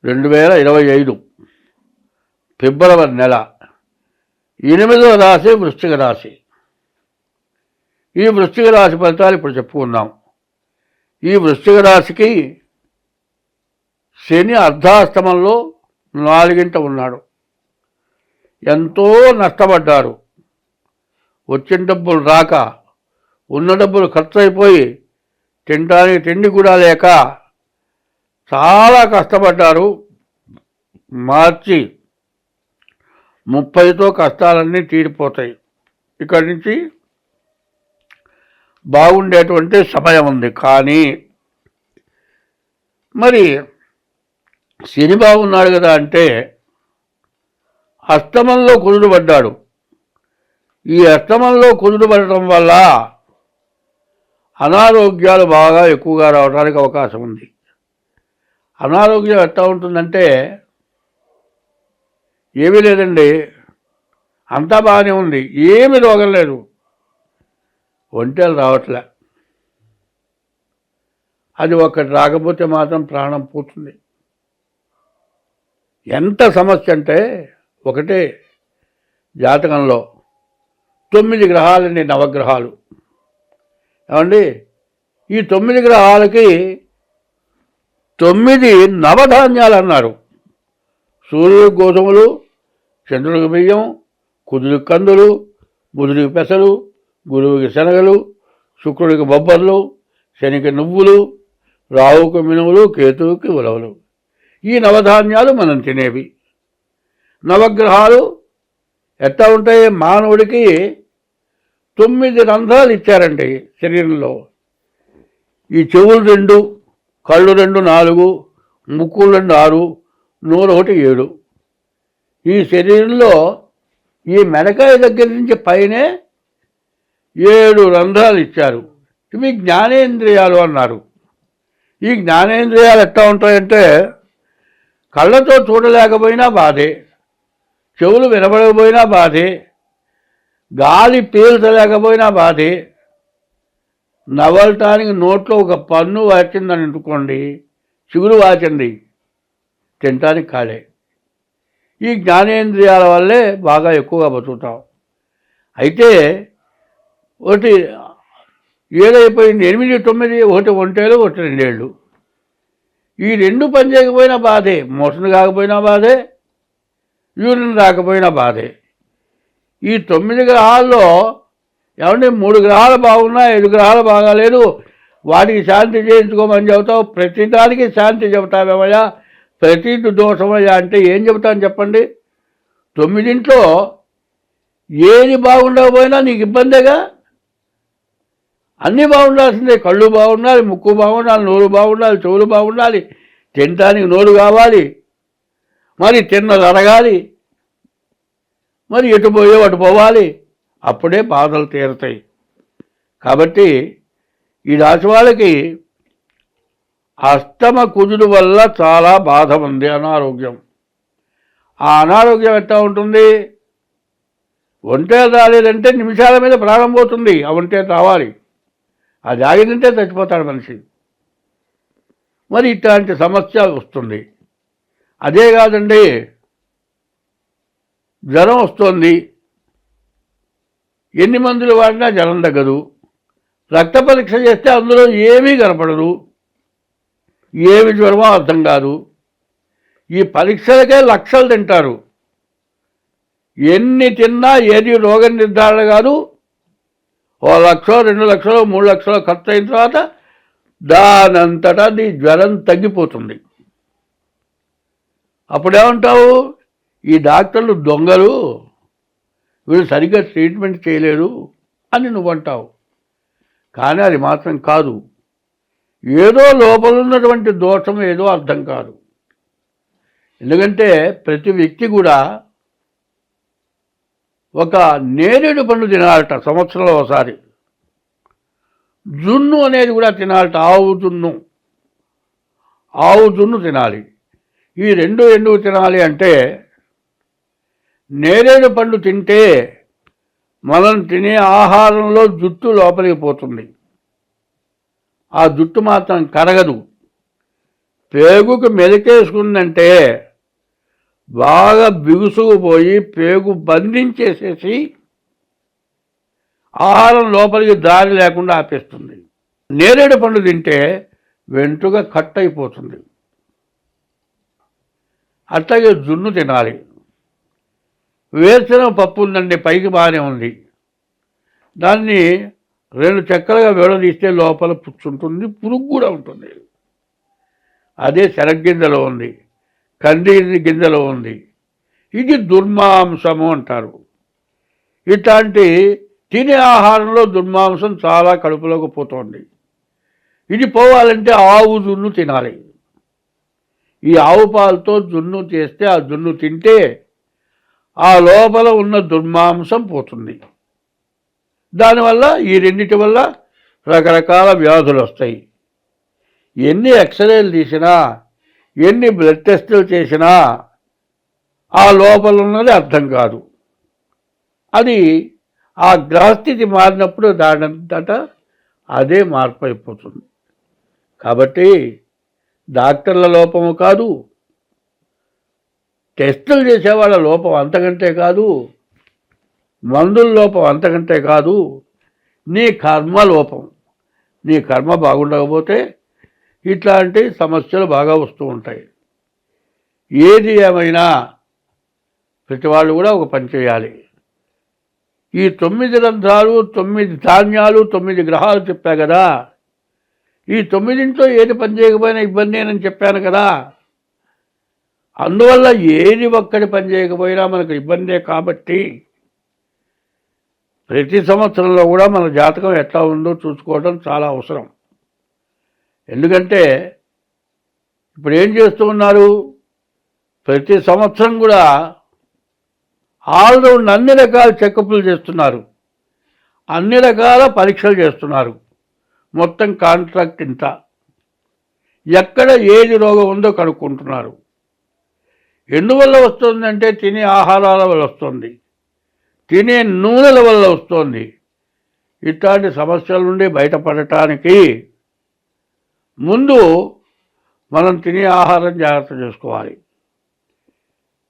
2025 ఫిబ్రవరి నెల 8వ రాశి వృశ్చిక రాశి. ఈ వృశ్చిక రాశి ఫలితాలు ఇప్పుడు చెప్పుకుందాం. ఈ వృశ్చిక రాశికి శని అర్ధాష్టమంలో 4గింట ఉన్నాడు. ఎంతో నష్టపడ్డారు. వచ్చిన డబ్బులు రాక, ఉన్న డబ్బులు ఖర్చు అయిపోయి, తినడానికి తిండి కూడా లేక చాలా కష్టపడ్డారు. మార్చి 30తో కష్టాలన్నీ తీరిపోతాయి. ఇక్కడి నుంచి బాగుండేటువంటి సమయం ఉంది. కానీ మరి శని బాగున్నాడు కదా అంటే అష్టమంలో కుదురు పడ్డాడు. ఈ అష్టమంలో కుదురు పడటం వల్ల అనారోగ్యాలు బాగా ఎక్కువగా రావడానికి అవకాశం ఉంది. అనారోగ్యం ఎట్లా ఉంటుందంటే ఏమీ లేదండి, అంతా బాగానే ఉంది, ఏమీ రోగం లేదు, ఒంటేలు రావట్లే. అది ఒక్కటి రాకపోతే మాత్రం ప్రాణం పోతుంది. ఎంత సమస్య అంటే ఒకటే, జాతకంలో 9 గ్రహాలండి, నవగ్రహాలు. ఏమండి, ఈ 9 గ్రహాలకి 9 నవధాన్యాలు అన్నారు. సూర్యుడికి గోధుమలు, చంద్రుడికి బియ్యం, కుదురికి కందులు, బుధుడికి పెసలు, గురువుకి శనగలు, శుక్రుడికి బొబ్బర్లు, శనికి నువ్వులు, రావుకి మినుములు, కేతువుకి ఉలవలు. ఈ నవధాన్యాలు మనం తినేవి. నవగ్రహాలు ఎట్లా ఉంటాయి? మానవుడికి 9 రంధ్రాలు ఇచ్చారండి శరీరంలో. ఈ చెవులు 2, కళ్ళు 2, 4, ముక్కులు 2, 6, నోరు 1, 7. ఈ శరీరంలో ఈ మెడకాయ దగ్గర నుంచి పైనే 7 రంధ్రాలు ఇచ్చారు. ఇవి జ్ఞానేంద్రియాలు అన్నారు. ఈ జ్ఞానేంద్రియాలు ఎట్లా ఉంటాయంటే కళ్ళతో చూడలేకపోయినా బాధే, చెవులు వినబడకపోయినా బాధే, గాలి పీల్చలేకపోయినా బాధే, నవలటానికి నోట్లో ఒక పన్ను వాచిందని అనుకోండి, చిగురు వాచింది, తినటానికి కాలే. ఈ జ్ఞానేంద్రియాల వల్లే బాగా ఎక్కువగా బతుకుతాం. అయితే ఒకటి 7 అయిపోయింది, 8, 9, ఒకటి ఒంటేలు, ఒకటి 2 ఏళ్ళు. ఈ 2 పని చేయకపోయినా బాధే, మోషన్ కాకపోయినా బాధే, యూరిన్ రాకపోయినా బాధే. ఈ 9 గ్రహాల్లో ఏమంటే 3 గ్రహాలు బాగున్నా, 5 గ్రహాలు బాగాలేదు, వాటికి శాంతి చేయించుకోమని చెబుతావు. ప్రతిదానికి శాంతి చెబుతావేమయ్యా, ప్రతి దోషమయ్యా అంటే ఏం చెబుతాను చెప్పండి? 9 ఏది బాగుండకపోయినా నీకు ఇబ్బందేగా. అన్నీ బాగుండాల్సిందే. కళ్ళు బాగుండాలి, ముక్కు బాగుండాలి, నోరు బాగుండాలి, చెవులు బాగుండాలి, తినటానికి నోరు కావాలి, మరి తిన్నది అడగాలి, మరి ఎటు పోయో అటు పోవాలి, అప్పుడే బాధలు తీరుతాయి. కాబట్టి ఈ రాశి వాళ్ళకి అష్టమ కుజుడు వల్ల చాలా బాధ ఉంది, అనారోగ్యం. ఆ అనారోగ్యం ఎట్లా ఉంటుంది? ఒంటే రాలేదంటే నిమిషాల మీద ప్రాణం పోతుంది. ఆ ఒంటే రావాలి, అది ఆగిందంటే చచ్చిపోతాడు మనిషి. మరి ఇట్లాంటి సమస్య వస్తుంది. అదే కాదండి, జ్వరం వస్తుంది, ఎన్ని మందులు వాడినా జ్వరం తగ్గదు. రక్త పరీక్ష చేస్తే అందులో ఏమీ కనపడదు, ఏమి జ్వరమో అర్థం కాదు. ఈ పరీక్షలకే లక్షలు తింటారు. ఎన్ని తిన్నా ఏది రోగ నిర్ధారణ కాదు. 1 లక్ష, 2 లక్షలు, 3 లక్షలు ఖర్చు అయిన తర్వాత దానంతటా నీ జ్వరం తగ్గిపోతుంది. అప్పుడేమంటావు? ఈ డాక్టర్లు దొంగలు, వీళ్ళు సరిగ్గా ట్రీట్మెంట్ చేయలేరు అని నువ్వు అంటావు. కానీ అది మాత్రం కాదు. ఏదో లోపల ఉన్నటువంటి దోషం ఏదో అర్థం కాదు. ఎందుకంటే ప్రతి వ్యక్తి కూడా ఒక నేరేడు పండు తినాలట సంవత్సరంలో ఒకసారి. జున్ను అనేది కూడా తినాలట, ఆవు జున్ను తినాలి. ఈ 2 ఎందుకు తినాలి అంటే, నేరేడు పండు తింటే మనం తినే ఆహారంలో జుట్టు లోపలికి పోతుంది. ఆ జుట్టు మాత్రం కరగదు. పేగుకు మెలికేసుకుందంటే బాగా బిగుసుకుపోయి పేగు బంధించేసేసి ఆహారం లోపలికి దారి లేకుండా ఆపేస్తుంది. నేరేడు పండు తింటే వెంట్రుక కట్ అయిపోతుంది. అట్లాగే జున్ను తినాలి. వేరుశనగ పప్పు ఉందండి, పైకి బాగానే ఉంది, దాన్ని 2 చెక్కలుగా విడదీస్తే లోపల పుచ్చుంటుంది, పురుగు కూడా ఉంటుంది. అదే శనగ్గింజలో ఉంది, కంది గింజలో ఉంది. ఇది దుర్మాంసము అంటారు. ఇట్లాంటి తినే ఆహారంలో దుర్మాంసం చాలా కడుపులోకి పోతుంది. ఇది పోవాలంటే ఆవు జున్ను తినాలి. ఈ ఆవు పాలతో జున్ను చేస్తే ఆ జున్ను తింటే ఆ లోపల ఉన్న దుర్మాంసం పోతుంది. దానివల్ల ఈ రెండిటి వల్ల రకరకాల వ్యాధులు వస్తాయి. ఎన్ని ఎక్స్రేలు తీసినా, ఎన్ని బ్లడ్ టెస్టులు చేసినా ఆ లోపల ఉన్నది అర్థం కాదు. అది ఆ గ్రహస్థితి మారినప్పుడు దానంతట అదే మార్పు అయిపోతుంది. కాబట్టి డాక్టర్ల లోపము కాదు, టెస్టులు చేసేవాళ్ళ లోపం అంతకంటే కాదు, మందుల లోపం అంతకంటే కాదు, నీ కర్మ లోపం. నీ కర్మ బాగుండకపోతే ఇట్లాంటి సమస్యలు బాగా వస్తూ ఉంటాయి. ఏది ఏమైనా ప్రతి వాళ్ళు కూడా ఒక పని చేయాలి. ఈ 9 రంధ్రాలు, 9 ధాన్యాలు, 9 గ్రహాలు చెప్పా కదా, ఈ 9 ఏది పని చేయకపోయినా ఇబ్బంది అని చెప్పాను కదా. అందువల్ల ఏది ఒక్కటి పని చేయకపోయినా మనకు ఇబ్బందే. కాబట్టి ప్రతి సంవత్సరంలో కూడా మన జాతకం ఎట్లా ఉందో చూసుకోవడం చాలా అవసరం. ఎందుకంటే ఇప్పుడు ఏం చేస్తూ ఉన్నారు, ప్రతి సంవత్సరం కూడా ఆల్రౌండ్ అన్ని రకాల చెకప్లు చేస్తున్నారు, అన్ని రకాల పరీక్షలు చేస్తున్నారు. మొత్తం కాంట్రాక్ట్ ఇంత, ఎక్కడ ఏది రోగం ఉందో కనుక్కుంటున్నారు. ఎందువల్ల వస్తుందంటే తినే ఆహారాల వల్ల వస్తుంది, తినే నూనెల వల్ల వస్తుంది. ఇట్లాంటి సమస్యల నుండి బయటపడటానికి ముందు మనం తినే ఆహారం జాగ్రత్త చేసుకోవాలి.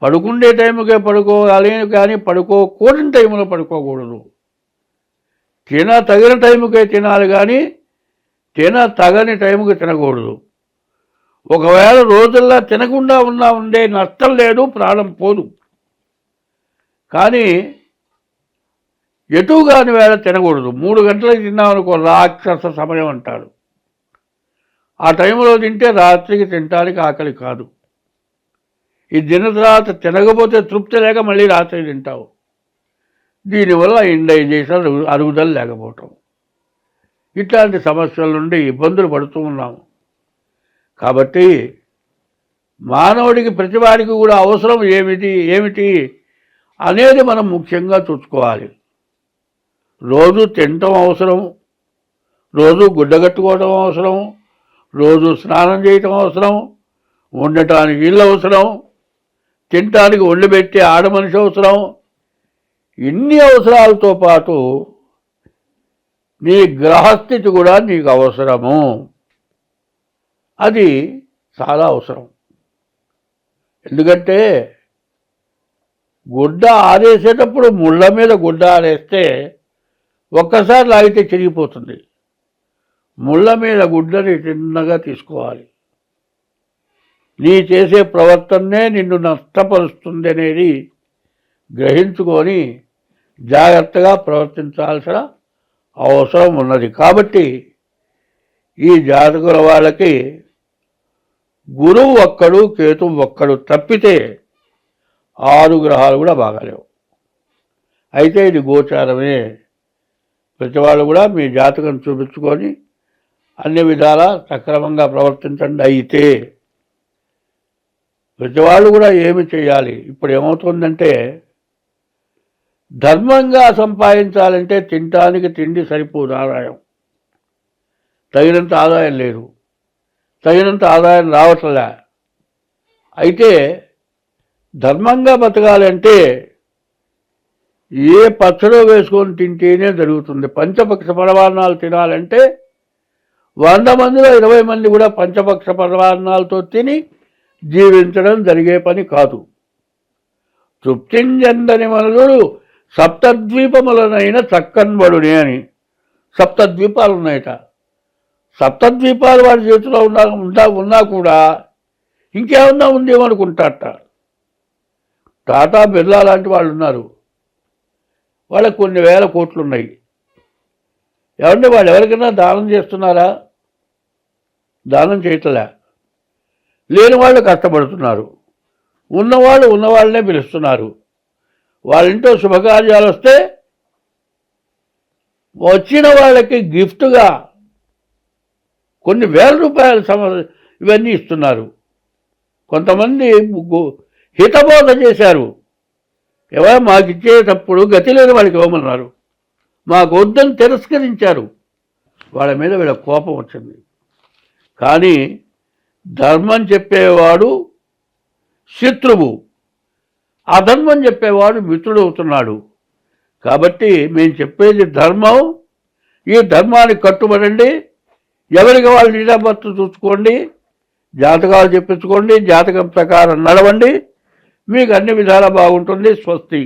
పడుకుండే టైంకే పడుకోవాలి, కానీ పడుకోకూడని టైంలో పడుకోకూడదు. తగిన టైంకే తినాలి, కానీ తగని టైంకి తినకూడదు. ఒకవేళ రోజుల్లో తినకుండా ఉండే నష్టం లేదు, ప్రాణం పోదు. కానీ ఎటు కాని వేళ తినకూడదు. 3 గంటలకు తిన్నామనుకో రాక్షస సమయం అంటాడు. ఆ టైంలో తింటే రాత్రికి తినడానికి ఆకలి కాదు. ఈ తిన్న తర్వాత తినకపోతే తృప్తి లేక మళ్ళీ రాత్రి తింటావు. దీనివల్ల ఇండైజేషన్, అరుగుదల లేకపోవటం, ఇట్లాంటి సమస్యల నుండి ఇబ్బందులు పడుతూ ఉన్నాము. కాబట్టి మానవుడికి ప్రతివాడికి కూడా అవసరం ఏమిటి అనేది మనం ముఖ్యంగా చూసుకోవాలి. రోజు తినటం అవసరం, రోజు గుడ్డ కట్టుకోవడం అవసరం, రోజు స్నానం చేయటం అవసరం, ఉండటానికి ఇల్లు అవసరం, తినటానికి వండిపెట్టే ఆడమనిషి అవసరం. ఇన్ని అవసరాలతో పాటు నీ గ్రహస్థితి కూడా నీకు అవసరము. అది చాలా అవసరం. ఎందుకంటే గుడ్డ ఆరేసేటప్పుడు ముళ్ళ మీద గుడ్డ ఆరేస్తే ఒక్కసారి లాగితే చిరిగిపోతుంది. ముళ్ళ మీద గుడ్డని చిన్నగా తీసుకోవాలి. నీ చేసే ప్రవర్తనే నిన్ను నష్టపరుస్తుంది అనేది గ్రహించుకొని జాగ్రత్తగా ప్రవర్తించాల్సిన అవసరం ఉన్నది. కాబట్టి ఈ జాతకుల వాళ్ళకి గురువు ఒక్కడు, కేతువు ఒక్కడు తప్పితే 6 గ్రహాలు కూడా బాగాలేవు. అయితే ఇది గోచారమే. ప్రతి వాళ్ళు కూడా మీ జాతకం చూపించుకొని అన్ని విధాలా సక్రమంగా ప్రవర్తించండి. అయితే ప్రతి వాళ్ళు కూడా ఏమి చేయాలి, ఇప్పుడు ఏమవుతుందంటే ధర్మంగా సంపాదించాలంటే తినటానికి తిండి సరిపోదు, ఆదాయం తగినంత ఆదాయం లేదు, తగినంత ఆదాయం రావట్లే. అయితే ధర్మంగా బతకాలంటే ఏ పచ్చడో వేసుకొని తింటేనే జరుగుతుంది. పంచపక్ష పరమాన్నాలు తినాలంటే 100 మందిలో 20 మంది కూడా పంచపక్ష పరమాన్నాలతో తిని జీవించడం జరిగే పని కాదు. తృప్తింజందని మనుడు సప్తద్వీపములనైన చక్కన్బడునే అని. సప్తద్వీపాలు ఉన్నాయట. సప్తద్వీపాలు వాడి చేతిలో ఉన్నా కూడా ఇంకేమన్నా ఉందేమనుకుంటారట. టాటా బిర్లా లాంటి వాళ్ళు ఉన్నారు, వాళ్ళకు కొన్ని వేల కోట్లు ఉన్నాయి. ఏమంటే వాళ్ళు ఎవరికైనా దానం చేస్తున్నారా? దానం చేయట్లే. లేని వాళ్ళు కష్టపడుతున్నారు, ఉన్నవాళ్ళు ఉన్నవాళ్ళనే పిలుస్తున్నారు. వాళ్ళ ఇంట్లో శుభకార్యాలు వస్తే వచ్చిన వాళ్ళకి గిఫ్ట్గా కొన్ని వేల రూపాయల ఇవన్నీ ఇస్తున్నారు. కొంతమంది హితబోధ చేశారు, ఎవరో మాకు ఇచ్చేటప్పుడు గతి లేని వాళ్ళకి ఇవ్వమన్నారు, మాకు వద్దని తిరస్కరించారు. వాళ్ళ మీద వీళ్ళ కోపం వచ్చింది. కానీ ధర్మం చెప్పేవాడు శత్రువు, అధర్మం చెప్పేవాడు మిత్రుడు అవుతున్నాడు. కాబట్టి మేము చెప్పేది ధర్మం, ఈ ధర్మానికి కట్టుబడండి. ఎవరికి వాళ్ళు నిరాబత్తు చూసుకోండి, జాతకాలు చెప్పించుకోండి, జాతకం ప్రకారం నడవండి, మీకు అన్ని విధాలా బాగుంటుంది. స్వస్తి.